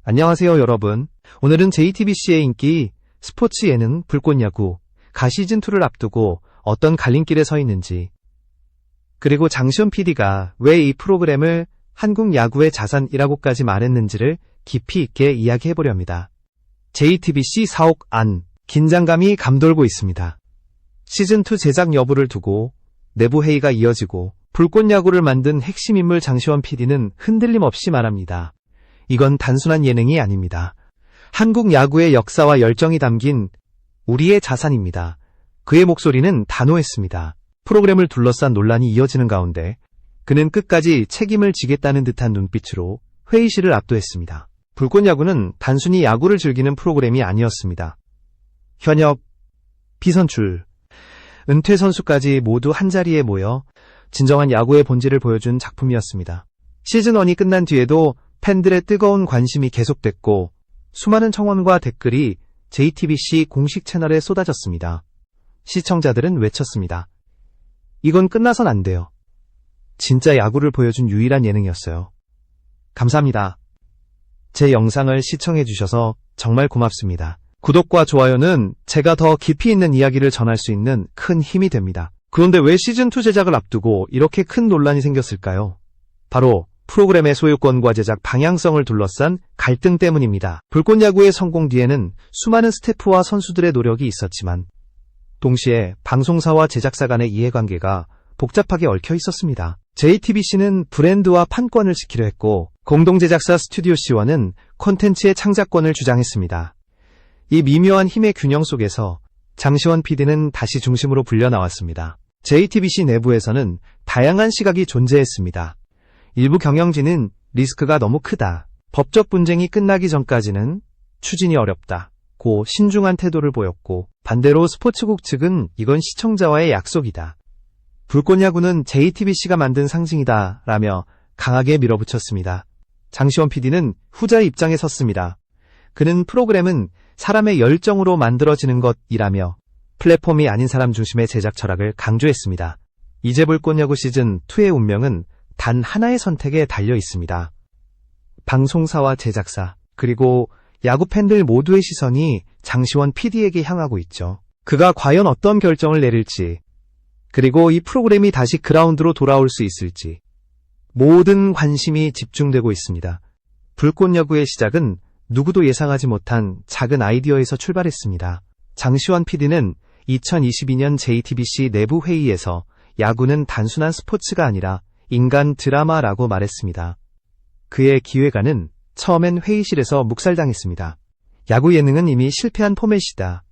안녕하세요, 여러분. 오늘은 JTBC의 인기 스포츠 예능 불꽃야구 가시즌2를 앞두고 어떤 갈림길에 서 있는지, 그리고 장시원 PD가 왜 이 프로그램을 한국 야구의 자산이라고까지 말했는지를 깊이 있게 이야기해보려 합니다. JTBC 사옥 안, 긴장감이 감돌고 있습니다. 시즌2 제작 여부를 두고 내부 회의가 이어지고 불꽃야구를 만든 핵심 인물 장시원 PD는 흔들림 없이 말합니다. 이건 단순한 예능이 아닙니다. 한국 야구의 역사와 열정이 담긴 우리의 자산입니다. 그의 목소리는 단호했습니다. 프로그램을 둘러싼 논란이 이어지는 가운데 그는 끝까지 책임을 지겠다는 듯한 눈빛으로 회의실을 압도했습니다. 불꽃야구는 단순히 야구를 즐기는 프로그램이 아니었습니다. 현역, 비선출, 은퇴 선수까지 모두 한자리에 모여 진정한 야구의 본질을 보여준 작품이었습니다. 시즌1이 끝난 뒤에도 팬들의 뜨거운 관심이 계속됐고 수많은 청원과 댓글이 JTBC 공식 채널에 쏟아졌습니다. 시청자들은 외쳤습니다. 이건 끝나선 안 돼요. 진짜 야구를 보여준 유일한 예능이었어요. 감사합니다. 제 영상을 시청해주셔서 정말 고맙습니다. 구독과 좋아요는 제가 더 깊이 있는 이야기를 전할 수 있는 큰 힘이 됩니다. 그런데 왜 시즌2 제작을 앞두고 이렇게 큰 논란이 생겼을까요? 바로 프로그램의 소유권과 제작 방향성을 둘러싼 갈등 때문입니다. 불꽃야구의 성공 뒤에는 수많은 스태프와 선수들의 노력이 있었지만 동시에 방송사와 제작사 간의 이해관계가 복잡하게 얽혀 있었습니다. JTBC는 브랜드와 판권을 지키려 했고 공동제작사 스튜디오 C1은 콘텐츠의 창작권을 주장했습니다. 이 미묘한 힘의 균형 속에서 장시원 PD는 다시 중심으로 불려 나왔습니다. JTBC 내부에서는 다양한 시각이 존재했습니다. 일부 경영진은 리스크가 너무 크다, 법적 분쟁이 끝나기 전까지는 추진이 어렵다 고 신중한 태도를 보였고, 반대로 스포츠국 측은 이건 시청자와의 약속이다, 불꽃야구는 JTBC가 만든 상징이다 라며 강하게 밀어붙였습니다. 장시원 PD는 후자의 입장에 섰습니다. 그는 프로그램은 사람의 열정으로 만들어지는 것이라며 플랫폼이 아닌 사람 중심의 제작 철학을 강조했습니다. 이제 불꽃야구 시즌2의 운명은 단 하나의 선택에 달려 있습니다. 방송사와 제작사, 그리고 야구 팬들 모두의 시선이 장시원 PD에게 향하고 있죠. 그가 과연 어떤 결정을 내릴지, 그리고 이 프로그램이 다시 그라운드로 돌아올 수 있을지 모든 관심이 집중되고 있습니다. 불꽃야구의 시작은 누구도 예상하지 못한 작은 아이디어에서 출발했습니다. 장시원 PD는 2022년 JTBC 내부 회의에서 야구는 단순한 스포츠가 아니라 인간 드라마라고 말했습니다. 그의 기획안은 처음엔 회의실에서 묵살당했습니다. 야구 예능은 이미 실패한 포맷이다,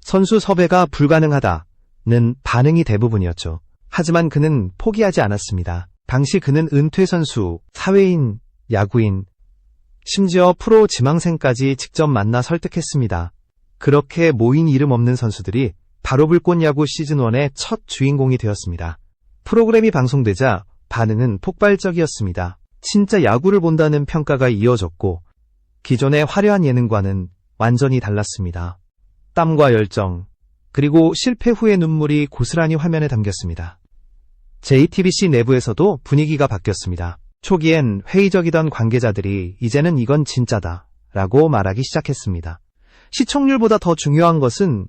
선수 섭외가 불가능하다는 반응이 대부분이었죠. 하지만 그는 포기하지 않았습니다. 당시 그는 은퇴 선수, 사회인, 야구인, 심지어 프로 지망생까지 직접 만나 설득했습니다. 그렇게 모인 이름 없는 선수들이 바로 불꽃야구 시즌1의 첫 주인공이 되었습니다. 프로그램이 방송되자 반응은 폭발적이었습니다. 진짜 야구를 본다는 평가가 이어졌고 기존의 화려한 예능과는 완전히 달랐습니다. 땀과 열정, 그리고 실패 후의 눈물이 고스란히 화면에 담겼습니다. JTBC 내부에서도 분위기가 바뀌었습니다. 초기엔 회의적이던 관계자들이 이제는 이건 진짜다 라고 말하기 시작했습니다. 시청률보다 더 중요한 것은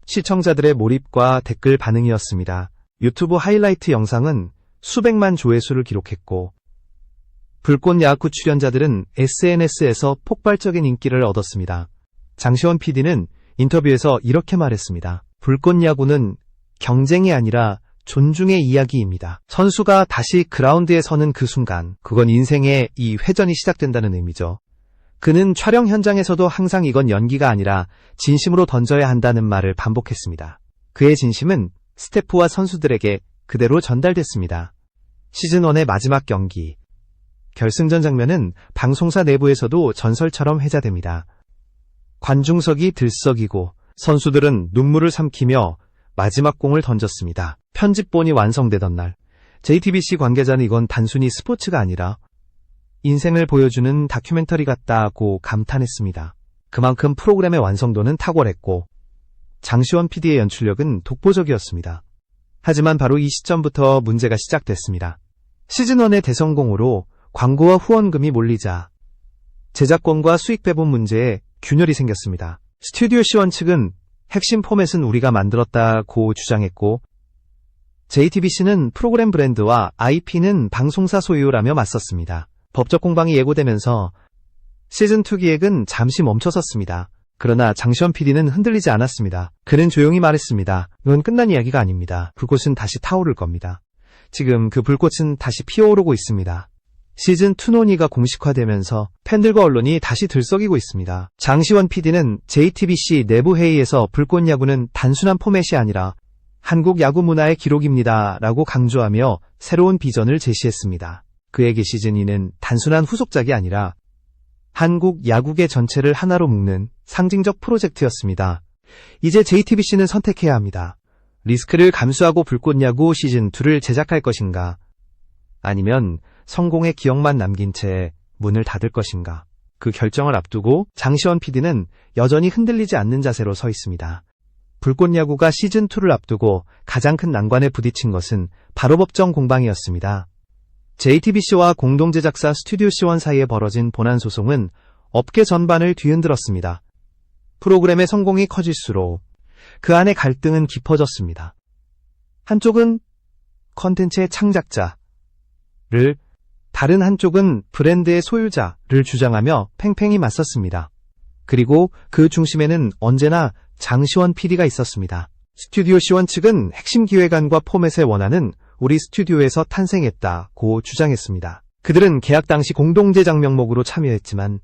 시청자들의 몰입과 댓글 반응이었습니다. 유튜브 하이라이트 영상은 수백만 조회수를 기록했고 불꽃야구 출연자들은 SNS에서 폭발적인 인기를 얻었습니다. 장시원 PD는 인터뷰에서 이렇게 말했습니다. 불꽃야구는 경쟁이 아니라 존중의 이야기입니다. 선수가 다시 그라운드에 서는 그 순간, 그건 인생의 이 회전이 시작된다는 의미죠. 그는 촬영 현장에서도 항상 이건 연기가 아니라 진심으로 던져야 한다는 말을 반복했습니다. 그의 진심은 스태프와 선수들에게 그대로 전달됐습니다. 시즌1의 마지막 경기, 결승전 장면은 방송사 내부에서도 전설처럼 회자됩니다. 관중석이 들썩이고 선수들은 눈물을 삼키며 마지막 공을 던졌습니다. 편집본이 완성되던 날, JTBC 관계자는 이건 단순히 스포츠가 아니라 인생을 보여주는 다큐멘터리 같다고 감탄했습니다. 그만큼 프로그램의 완성도는 탁월했고 장시원 PD의 연출력은 독보적이었습니다. 하지만 바로 이 시점부터 문제가 시작됐습니다. 시즌1의 대성공으로 광고와 후원금이 몰리자 제작권과 수익 배분 문제에 균열이 생겼습니다. 스튜디오 C1 측은 핵심 포맷은 우리가 만들었다고 주장했고, JTBC는 프로그램 브랜드와 IP는 방송사 소유라며 맞섰습니다. 법적 공방이 예고되면서 시즌2 기획은 잠시 멈춰섰습니다. 그러나 장시원 PD는 흔들리지 않았습니다. 그는 조용히 말했습니다. 이건 끝난 이야기가 아닙니다. 불꽃은 다시 타오를 겁니다. 지금 그 불꽃은 다시 피어오르고 있습니다. 시즌2 논의가 공식화되면서 팬들과 언론이 다시 들썩이고 있습니다. 장시원 PD는 JTBC 내부 회의에서 불꽃 야구는 단순한 포맷이 아니라 한국 야구 문화의 기록입니다 라고 강조하며 새로운 비전을 제시했습니다. 그에게 시즌2는 단순한 후속작이 아니라 한국 야구계 전체를 하나로 묶는 상징적 프로젝트였습니다. 이제 JTBC는 선택해야 합니다. 리스크를 감수하고 불꽃야구 시즌2를 제작할 것인가, 아니면 성공의 기억만 남긴 채 문을 닫을 것인가. 그 결정을 앞두고 장시원 PD는 여전히 흔들리지 않는 자세로 서 있습니다. 불꽃야구가 시즌2를 앞두고 가장 큰 난관에 부딪힌 것은 바로 법정 공방이었습니다. JTBC와 공동제작사 스튜디오 C1 사이에 벌어진 본안 소송은 업계 전반을 뒤흔들었습니다. 프로그램의 성공이 커질수록 그 안의 갈등은 깊어졌습니다. 한쪽은 컨텐츠의 창작자를, 다른 한쪽은 브랜드의 소유자를 주장하며 팽팽히 맞섰습니다. 그리고 그 중심에는 언제나 장시원 PD가 있었습니다. 스튜디오 C1 측은 핵심 기획안과 포맷의 원안은 우리 스튜디오에서 탄생했다고 주장했습니다. 그들은 계약 당시 공동제작 명목으로 참여했지만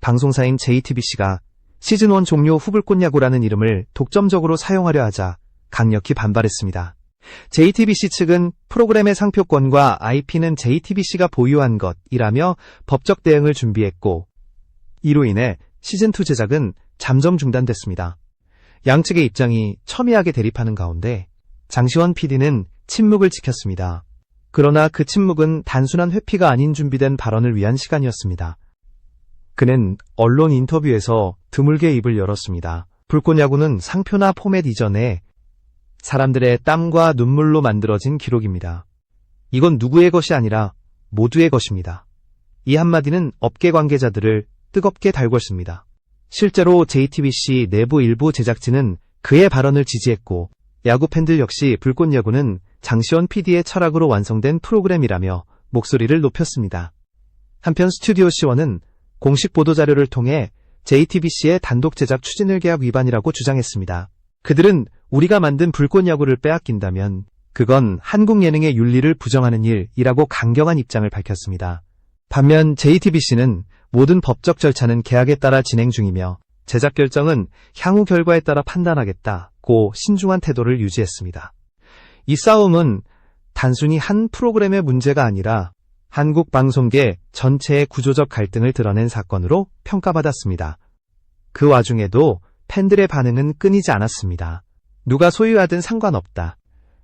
방송사인 JTBC가 시즌1 종료 후 불꽃야구라는 이름을 독점적으로 사용하려 하자 강력히 반발했습니다. JTBC 측은 프로그램의 상표권과 IP는 JTBC가 보유한 것이라며 법적 대응을 준비했고, 이로 인해 시즌2 제작은 잠정 중단됐습니다. 양측의 입장이 첨예하게 대립하는 가운데 장시원 PD는 침묵을 지켰습니다. 그러나 그 침묵은 단순한 회피가 아닌 준비된 발언을 위한 시간이었습니다. 그는 언론 인터뷰에서 드물게 입을 열었습니다. 불꽃야구는 상표나 포맷 이전에 사람들의 땀과 눈물로 만들어진 기록입니다. 이건 누구의 것이 아니라 모두의 것입니다. 이 한마디는 업계 관계자들을 뜨겁게 달궜습니다. 실제로 JTBC 내부 일부 제작진은 그의 발언을 지지했고, 야구 팬들 역시 불꽃야구는 장시원 PD의 철학으로 완성된 프로그램이라며 목소리를 높였습니다. 한편 스튜디오 C1은 공식 보도자료를 통해 JTBC의 단독 제작 추진을 계약 위반이라고 주장했습니다. 그들은 우리가 만든 불꽃야구를 빼앗긴다면 그건 한국 예능의 윤리를 부정하는 일이라고 강경한 입장을 밝혔습니다. 반면 JTBC는 모든 법적 절차는 계약에 따라 진행 중이며 제작 결정은 향후 결과에 따라 판단하겠다고 신중한 태도를 유지했습니다. 이 싸움은 단순히 한 프로그램의 문제가 아니라 한국 방송계 전체의 구조적 갈등을 드러낸 사건으로 평가받았습니다. 그 와중에도 팬들의 반응은 끊이지 않았습니다. 누가 소유하든 상관없다.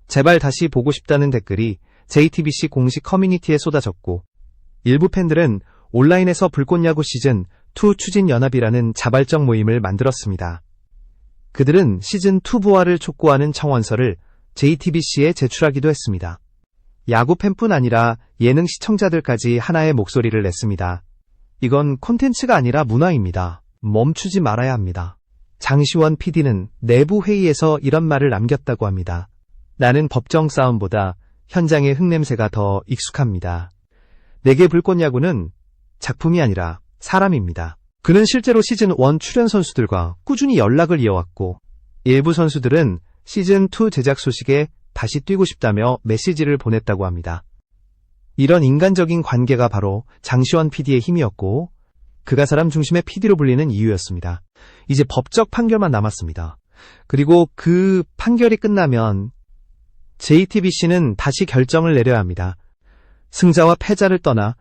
제발 다시 보고 싶다는 댓글이 JTBC 공식 커뮤니티에 쏟아졌고, 일부 팬들은 온라인에서 불꽃야구 시즌2 추진연합이라는 자발적 모임을 만들었습니다. 그들은 시즌2 부활을 촉구하는 청원서를 JTBC에 제출하기도 했습니다. 야구 팬뿐 아니라 예능 시청자들까지 하나의 목소리를 냈습니다. 이건 콘텐츠가 아니라 문화입니다. 멈추지 말아야 합니다. 장시원 PD는 내부 회의에서 이런 말을 남겼다고 합니다. 나는 법정 싸움보다 현장의 흙냄새가 더 익숙합니다. 내게 불꽃야구는 작품이 아니라 사람입니다. 그는 실제로 시즌1 출연 선수들과 꾸준히 연락을 이어왔고, 일부 선수들은 시즌2 제작 소식에 다시 뛰고 싶다며 메시지를 보냈다고 합니다. 이런 인간적인 관계가 바로 장시원 PD의 힘이었고, 그가 사람 중심의 PD로 불리는 이유였습니다. 이제 법적 판결만 남았습니다. 그리고 그 판결이 끝나면 JTBC는 다시 결정을 내려야 합니다. 승자와 패자를 떠나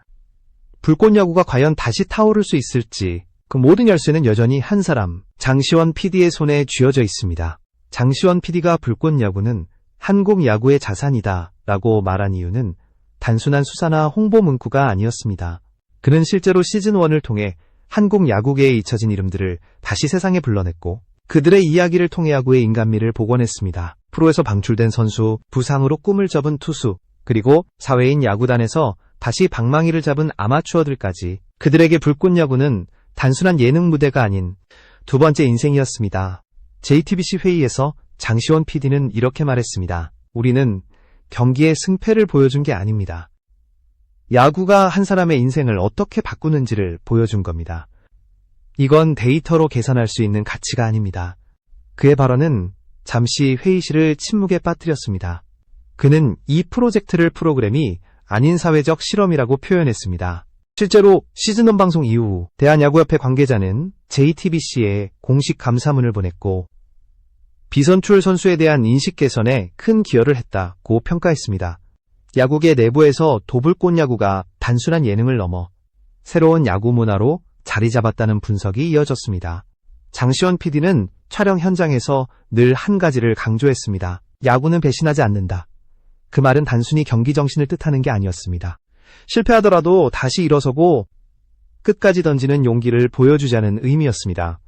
불꽃야구가 과연 다시 타오를 수 있을지, 그 모든 열쇠는 여전히 한 사람, 장시원 PD의 손에 쥐어져 있습니다. 장시원 PD가 불꽃야구는 한국 야구의 자산이다 라고 말한 이유는 단순한 수사나 홍보 문구가 아니었습니다. 그는 실제로 시즌1을 통해 한국 야구계에 잊혀진 이름들을 다시 세상에 불러냈고, 그들의 이야기를 통해 야구의 인간미를 복원했습니다. 프로에서 방출된 선수, 부상으로 꿈을 접은 투수, 그리고 사회인 야구단에서 다시 방망이를 잡은 아마추어들까지 그들에게 불꽃야구는 단순한 예능 무대가 아닌 두 번째 인생이었습니다. JTBC 회의에서 장시원 PD는 이렇게 말했습니다. 우리는 경기의 승패를 보여준 게 아닙니다. 야구가 한 사람의 인생을 어떻게 바꾸는지를 보여준 겁니다. 이건 데이터로 계산할 수 있는 가치가 아닙니다. 그의 발언은 잠시 회의실을 침묵에 빠뜨렸습니다. 그는 이 프로그램이 아닌 사회적 실험이라고 표현했습니다. 실제로 시즌1 방송 이후 대한야구협회 관계자는 JTBC에 공식 감사문을 보냈고 비선출 선수에 대한 인식 개선에 큰 기여를 했다고 평가했습니다. 야구계 내부에서 도불꽃야구가 단순한 예능을 넘어 새로운 야구 문화로 자리 잡았다는 분석이 이어졌습니다. 장시원 PD는 촬영 현장에서 늘 한 가지를 강조했습니다. 야구는 배신하지 않는다. 그 말은 단순히 경기 정신을 뜻하는 게 아니었습니다. 실패하더라도 다시 일어서고 끝까지 던지는 용기를 보여주자는 의미였습니다.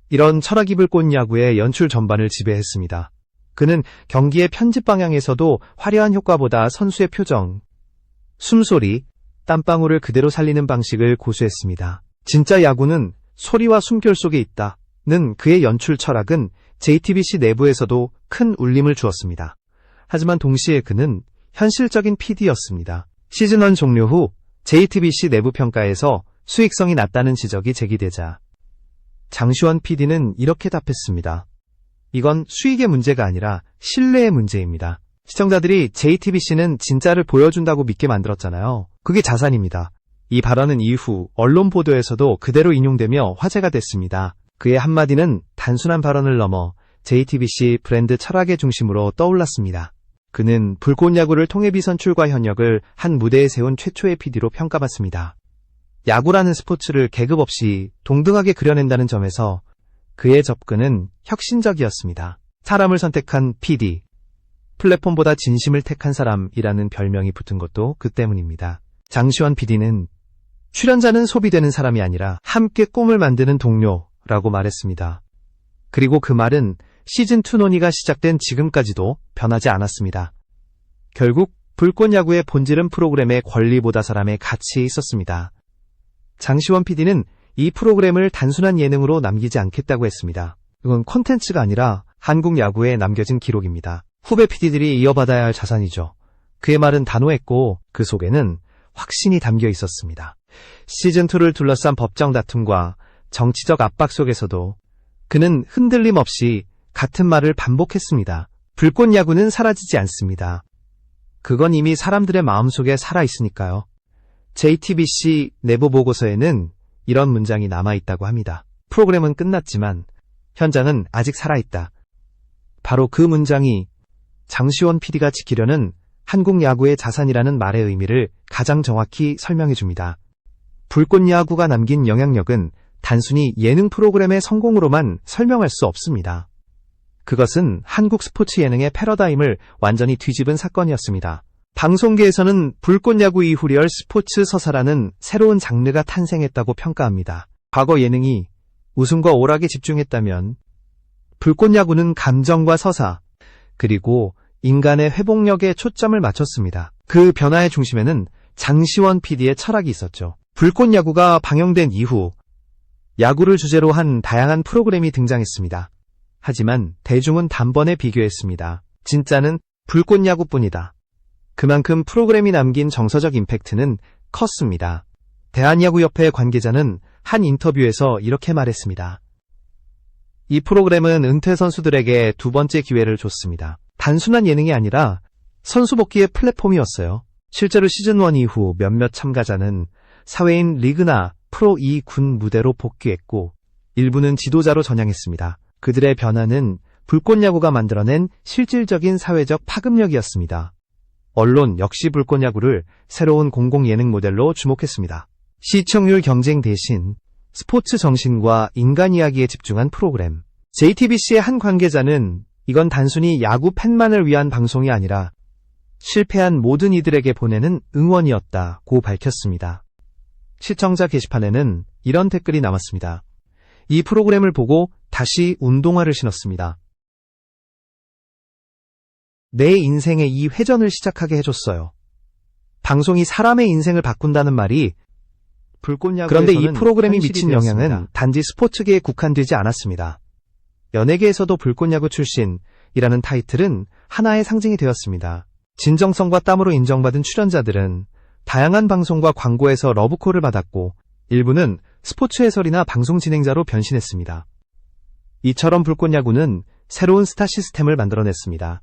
이런 철학 입을 꽃야구의 연출 전반을 지배했습니다. 그는 경기의 편집 방향에서도 화려한 효과보다 선수의 표정, 숨소리, 땀방울을 그대로 살리는 방식을 고수했습니다. 진짜 야구는 소리와 숨결 속에 있다는 그의 연출 철학은 JTBC 내부에서도 큰 울림을 주었습니다. 하지만 동시에 그는 현실적인 PD였습니다. 시즌1 종료 후 JTBC 내부 평가에서 수익성이 낮다는 지적이 제기되자 장시원 PD는 이렇게 답했습니다. 이건 수익의 문제가 아니라 신뢰의 문제입니다. 시청자들이 JTBC는 진짜를 보여준다고 믿게 만들었잖아요. 그게 자산입니다. 이 발언은 이후 언론 보도에서도 그대로 인용되며 화제가 됐습니다. 그의 한마디는 단순한 발언을 넘어 JTBC 브랜드 철학의 중심으로 떠올랐습니다. 그는 불꽃야구를 통해 비선출과 현역을 한 무대에 세운 최초의 PD로 평가받습니다. 야구라는 스포츠를 계급 없이 동등하게 그려낸다는 점에서 그의 접근은 혁신적이었습니다. 사람을 선택한 PD, 플랫폼보다 진심을 택한 사람이라는 별명이 붙은 것도 그 때문입니다. 장시원 PD는 출연자는 소비되는 사람이 아니라 함께 꿈을 만드는 동료라고 말했습니다. 그리고 그 말은 시즌2 논의가 시작된 지금까지도 변하지 않았습니다. 결국 불꽃야구의 본질은 프로그램의 권리보다 사람의 가치에 있었습니다. 장시원 PD는 이 프로그램을 단순한 예능으로 남기지 않겠다고 했습니다. 이건 콘텐츠가 아니라 한국 야구에 남겨진 기록입니다. 후배 PD들이 이어받아야 할 자산이죠. 그의 말은 단호했고 그 속에는 확신이 담겨 있었습니다. 시즌2를 둘러싼 법정 다툼과 정치적 압박 속에서도 그는 흔들림 없이 같은 말을 반복했습니다. 불꽃야구는 사라지지 않습니다. 그건 이미 사람들의 마음속에 살아있으니까요. JTBC 내부 보고서에는 이런 문장이 남아있다고 합니다. 프로그램은 끝났지만 현장은 아직 살아있다. 바로 그 문장이 장시원 PD가 지키려는 한국 야구의 자산이라는 말의 의미를 가장 정확히 설명해줍니다. 불꽃야구가 남긴 영향력은 단순히 예능 프로그램의 성공으로만 설명할 수 없습니다. 그것은 한국 스포츠 예능의 패러다임을 완전히 뒤집은 사건이었습니다. 방송계에서는 불꽃야구 이후 리얼 스포츠 서사라는 새로운 장르가 탄생했다고 평가합니다. 과거 예능이 웃음과 오락에 집중했다면 불꽃야구는 감정과 서사, 그리고 인간의 회복력에 초점을 맞췄습니다. 그 변화의 중심에는 장시원 PD의 철학이 있었죠. 불꽃야구가 방영된 이후 야구를 주제로 한 다양한 프로그램이 등장했습니다. 하지만 대중은 단번에 비교했습니다. 진짜는 불꽃야구뿐이다. 그만큼 프로그램이 남긴 정서적 임팩트는 컸습니다. 대한야구협회 관계자는 한 인터뷰에서 이렇게 말했습니다. 이 프로그램은 은퇴 선수들에게 두 번째 기회를 줬습니다. 단순한 예능이 아니라 선수 복귀의 플랫폼이었어요. 실제로 시즌1 이후 몇몇 참가자는 사회인 리그나 프로2 군 무대로 복귀했고 일부는 지도자로 전향했습니다. 그들의 변화는 불꽃야구가 만들어낸 실질적인 사회적 파급력이었습니다. 언론 역시 불꽃야구를 새로운 공공예능 모델로 주목했습니다. 시청률 경쟁 대신 스포츠 정신과 인간 이야기에 집중한 프로그램. JTBC의 한 관계자는 이건 단순히 야구 팬만을 위한 방송이 아니라 실패한 모든 이들에게 보내는 응원이었다고 밝혔습니다. 시청자 게시판에는 이런 댓글이 남았습니다. 이 프로그램을 보고 다시 운동화를 신었습니다. 내 인생의 이 회전을 시작하게 해줬어요. 방송이 사람의 인생을 바꾼다는 말이 그런데 이 프로그램이 미친 영향은 단지 스포츠계에 국한되지 않았습니다. 연예계에서도 불꽃야구 출신이라는 타이틀은 하나의 상징이 되었습니다. 진정성과 땀으로 인정받은 출연자들은 다양한 방송과 광고에서 러브콜을 받았고 일부는 스포츠 해설이나 방송 진행자로 변신했습니다. 이처럼 불꽃야구는 새로운 스타 시스템을 만들어냈습니다.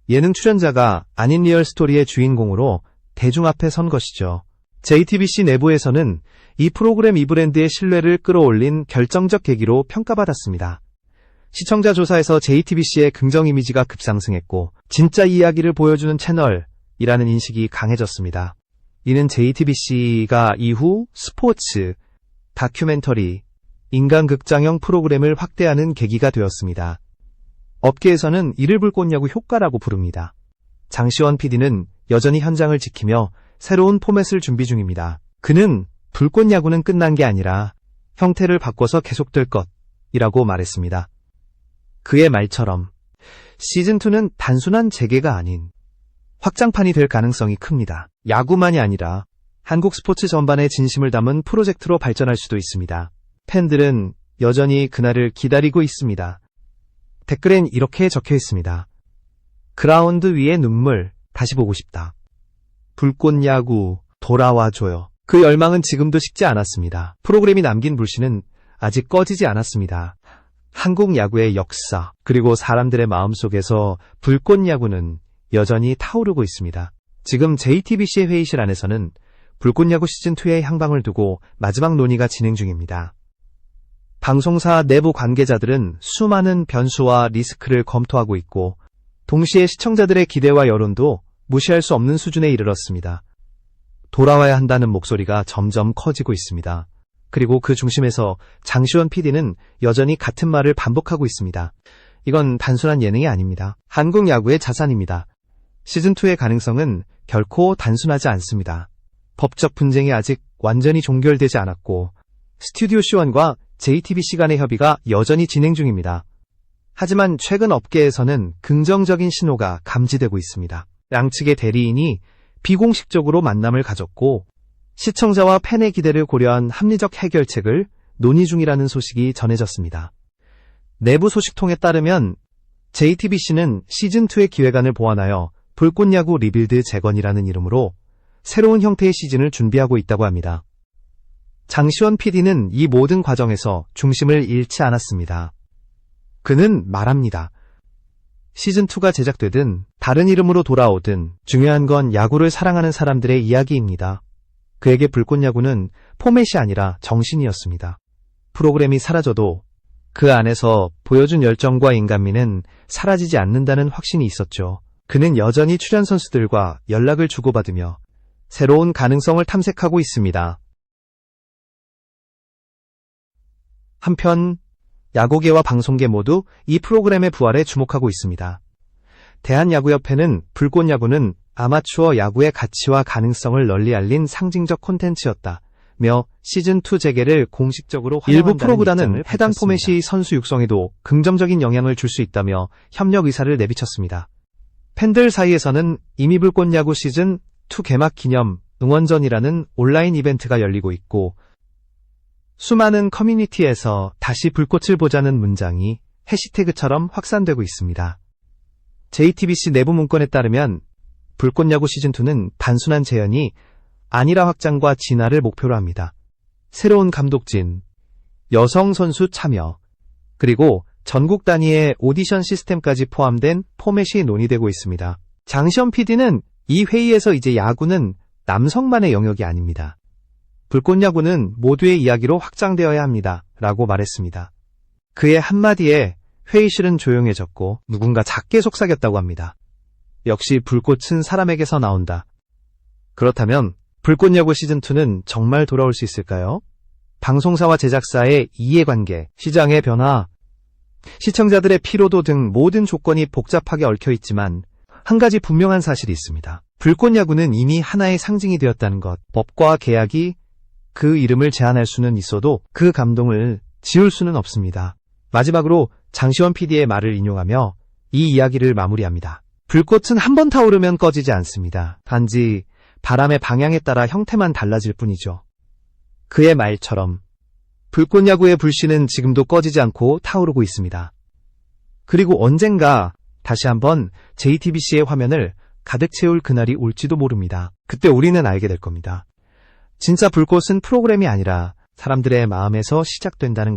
예능 출연자가 아닌 리얼 스토리의 주인공으로 대중 앞에 선 것이죠. JTBC 내부에서는 이 프로그램 이 브랜드의 신뢰를 끌어올린 결정적 계기로 평가받았습니다. 시청자 조사에서 JTBC의 긍정 이미지가 급상승했고 진짜 이야기를 보여주는 채널이라는 인식이 강해졌습니다. 이는 JTBC가 이후 스포츠, 다큐멘터리, 인간극장형 프로그램을 확대하는 계기가 되었습니다. 업계에서는 이를 불꽃야구 효과라고 부릅니다. 장시원 PD는 여전히 현장을 지키며 새로운 포맷을 준비 중입니다. 그는 불꽃야구는 끝난 게 아니라 형태를 바꿔서 계속될 것이라고 말했습니다. 그의 말처럼 시즌2는 단순한 재개가 아닌 확장판이 될 가능성이 큽니다. 야구만이 아니라 한국 스포츠 전반의 진심을 담은 프로젝트로 발전할 수도 있습니다. 팬들은 여전히 그날을 기다리고 있습니다. 댓글엔 이렇게 적혀 있습니다. 그라운드 위의 눈물 다시 보고 싶다. 불꽃야구 돌아와줘요. 그 열망은 지금도 식지 않았습니다. 프로그램이 남긴 불씨는 아직 꺼지지 않았습니다. 한국 야구의 역사 그리고 사람들의 마음속에서 불꽃야구는 여전히 타오르고 있습니다. 지금 JTBC의 회의실 안에서는 불꽃야구 시즌2의 향방을 두고 마지막 논의가 진행 중입니다. 방송사 내부 관계자들은 수많은 변수와 리스크를 검토하고 있고 동시에 시청자들의 기대와 여론도 무시할 수 없는 수준에 이르렀습니다. 돌아와야 한다는 목소리가 점점 커지고 있습니다. 그리고 그 중심에서 장시원 PD는 여전히 같은 말을 반복하고 있습니다. 이건 단순한 예능이 아닙니다. 한국 야구의 자산입니다. 시즌2의 가능성은 결코 단순하지 않습니다. 법적 분쟁이 아직 완전히 종결되지 않았고 스튜디오 C1과 JTBC 간의 협의가 여전히 진행 중입니다. 하지만 최근 업계에서는 긍정적인 신호가 감지되고 있습니다. 양측의 대리인이 비공식적으로 만남을 가졌고 시청자와 팬의 기대를 고려한 합리적 해결책을 논의 중이라는 소식이 전해졌습니다. 내부 소식통에 따르면 JTBC는 시즌2의 기획안을 보완하여 불꽃야구 리빌드 재건이라는 이름으로 새로운 형태의 시즌을 준비하고 있다고 합니다. 장시원 PD는 이 모든 과정에서 중심을 잃지 않았습니다. 그는 말합니다. 시즌2가 제작되든 다른 이름으로 돌아오든 중요한 건 야구를 사랑하는 사람들의 이야기입니다. 그에게 불꽃야구는 포맷이 아니라 정신이었습니다. 프로그램이 사라져도 그 안에서 보여준 열정과 인간미는 사라지지 않는다는 확신이 있었죠. 그는 여전히 출연 선수들과 연락을 주고받으며 새로운 가능성을 탐색하고 있습니다. 한편 야구계와 방송계 모두 이 프로그램의 부활에 주목하고 있습니다. 대한야구협회는 불꽃야구는 아마추어 야구의 가치와 가능성을 널리 알린 상징적 콘텐츠였다며 시즌2 재개를 공식적으로 환영한다는 일부 프로그램은 해당 포맷이 선수 육성에도 긍정적인 영향을 줄 수 있다며 협력 의사를 내비쳤습니다. 팬들 사이에서는 이미 불꽃야구 시즌2 개막 기념 응원전이라는 온라인 이벤트가 열리고 있고 수많은 커뮤니티에서 다시 불꽃을 보자는 문장이 해시태그처럼 확산되고 있습니다. JTBC 내부 문건에 따르면 불꽃야구 시즌2는 단순한 재현이 아니라 확장과 진화를 목표로 합니다. 새로운 감독진, 여성 선수 참여, 그리고 전국 단위의 오디션 시스템까지 포함된 포맷이 논의되고 있습니다. 장시원 PD는 이 회의에서 이제 야구는 남성만의 영역이 아닙니다. 불꽃야구는 모두의 이야기로 확장되어야 합니다. 라고 말했습니다. 그의 한마디에 회의실은 조용해졌고 누군가 작게 속삭였다고 합니다. 역시 불꽃은 사람에게서 나온다. 그렇다면 불꽃야구 시즌2는 정말 돌아올 수 있을까요? 방송사와 제작사의 이해관계, 시장의 변화, 시청자들의 피로도 등 모든 조건이 복잡하게 얽혀있지만 한 가지 분명한 사실이 있습니다. 불꽃야구는 이미 하나의 상징이 되었다는 것. 법과 계약이 그 이름을 제한할 수는 있어도 그 감동을 지울 수는 없습니다. 마지막으로 장시원 PD의 말을 인용하며 이 이야기를 마무리합니다. 불꽃은 한 번 타오르면 꺼지지 않습니다. 단지 바람의 방향에 따라 형태만 달라질 뿐이죠. 그의 말처럼 불꽃 야구의 불씨는 지금도 꺼지지 않고 타오르고 있습니다. 그리고 언젠가 다시 한번 JTBC의 화면을 가득 채울 그날이 올지도 모릅니다. 그때 우리는 알게 될 겁니다. 진짜 불꽃은 프로그램이 아니라 사람들의 마음에서 시작된다는